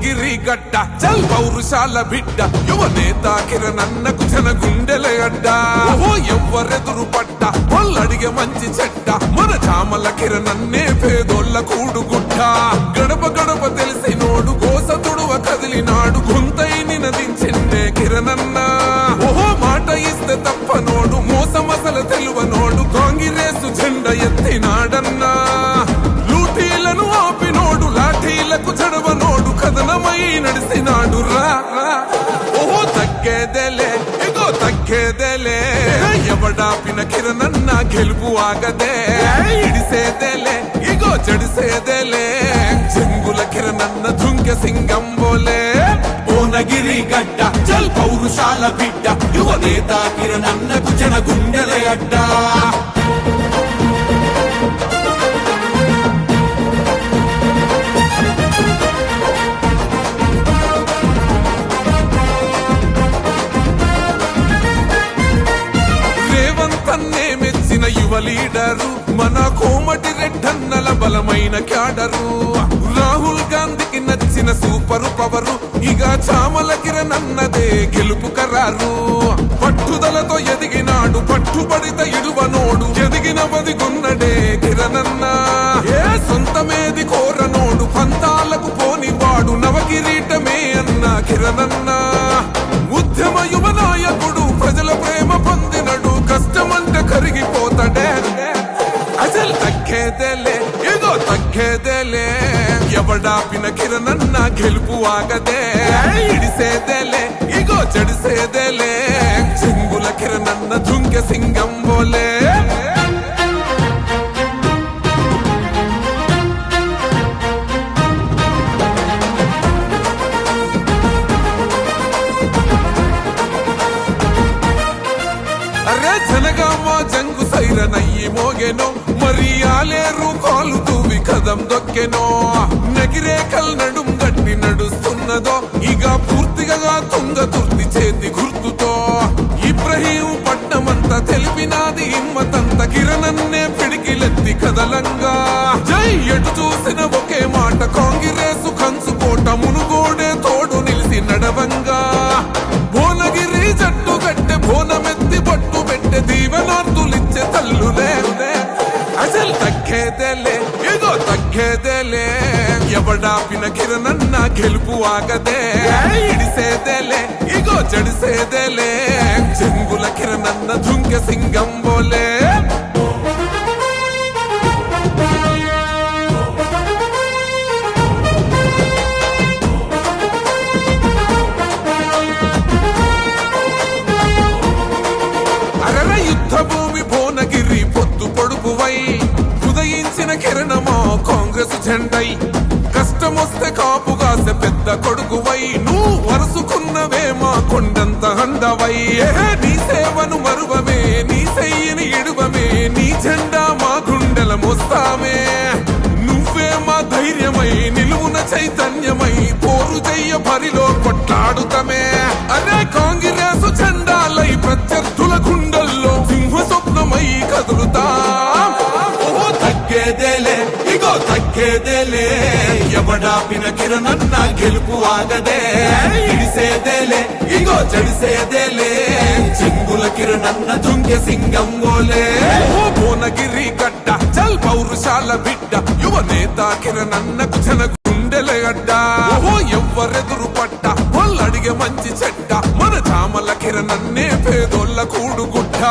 భువనగిరి గడ్డ చల్ పౌరుషాల బిడ్డ యువ నేత కిరణన్నకు జన గుండెల అడ్డ ఓ ఎవ్వరెదురు పడ్డ పొల్లడిగే మంచి చెడ్డ మన చామల కిరణన్నే పేదోళ్ళ కూడుగుడ్డ గడప గడప తెలిసినోడు గోసతుడువ కదిలినాడు గొంతై నినదించిందే కిరణన్న ఓహో మాట ఇస్తే తప్పనోడు మోసమసల తెలువనోడు కాంగ్రెసు జెండ ఎత్తినాడన్నా లూటీలను ఆపినోడు లాఠీలకు చడవనోడు కథనమై నడిసినాడు రా ఓహో తగ్గేదేలే ఇగో తగ్గేదేలే ఎవడాపిన కిరణన్న గెలుపు ఆగదే ఇడిసేదేలే ఇగో చెడిసేదేలే చెంగుల కిరణన్న దుంకె సింగం బోలే భువనగిరి గడ్డ చల్ పౌరుషాల బిడ్డ యువ నేత కిరణన్నకు జన గుండెల అడ్డ యువ లీడరు మన కోమటి రెడ్డన్నల బలమైన క్యాడరు రాహుల్ గాంధీకి నచ్చిన సూపరు పవరు ఇక చామల కిరణన్నదే గెలుపు కరారు పట్టుదలతో ఎదిగినాడు పట్టుబడిత ఇడువనోడు ఎదిగిన బదిగున్నడే కిరణన్న ఏ సొంతమేది కోరనోడు పంతాలకు పోనివాడు నవకిరీటమే అన్న కిరణన్న ఉద్యమ యువ నాయకుడు ప్రజల ప్రేమ పొందినడు కష్టమంటే కరిగిపోతాడే అసలు తగ్గేదేలే ఏదో తగ్గేదేలే ఎవడాపిన కిరణన్న గెలుపు ఆగదే ఇడిసేదేలే ఇగో చెడిసేదేలే చెంగుల కిరణన్న దుంకె సింగం బోలే జనగామ జంగు సైరనయ్యి మోగెనో మరి ఆలేరు కాలు తూవి కదం దొక్కెనో నగిరేకల్ నడుం గట్టి నడుస్తున్నదో ఇక పూర్తిగా తుంగతుర్తి చేతి గుర్తుతో ఇబ్రహీం పట్నమంతా తెలిపినాది హిమ్మతంత కిరణన్నే పిడికిలెత్తి కదలంగా జై ఎటు చూసిన ఒకే మాట కాంగ్రెసు కంచుకోట మునుగోడే తోడు నిలిసి నడవంగా భువనగిరి జట్టు గట్టె భోనమెత్తి పట్టు పెట్టే దీవెనార్తులిచ్చే తల్లులే అసలు తగ్గేదేలే ఏదో తగ్గేదేలే ఎవడాపిన కిరణన్న గెలుపు ఆగదే ఇడిసేదేలే ఇగో చెడిసేదేలే చెంగుల కిరణన్న దుంకె సింగం బోలే భూమి భువనగిరి పొద్దు పొడుపువై ఉదయించిన కిరణమో కాంగ్రెస్ జెండై కష్టమొస్తే కాపుగాసే పెద్ద కొడుకువై నువ్వు వరుసుకున్నవే మా కొండంత హండవై నీ సేవను మరువమే నీ చెయ్యిని ఇడువమే నీ జెండా మా గుండెల మోస్తామే నువ్వే మా ధైర్యమై నిలువున చైతన్యమై పోరు చెయ్య బరిలో కొట్లాడుతమే అదే కాంగ్రెస్ జెండాలై ప్రత్యర్థుల గుండెల్లో సింహ స్వప్నమై కదులుతా ఓ తగ్గేదేలే ఇగో తగ్గేదేలే ఎవడాపిన కిరణన్న గెలుపు ఆగదే ఇడిసేదేలే ఇగో చెడిసేదేలే చెంగుల కిరణన్న దుంకె సింగం బోలే ఓ భువనగిరి గడ్డ చల్ పౌరుషాల బిడ్డ యువ నేత కిరణన్నకు జన గుండెల అడ్డ ఓ ఎవ్వరెదురు పడ్డ పొల్లడిగే మంచి చెడ్డ మన చామల కిరణన్నే పేదోళ్ళ కూడుగుడ్డ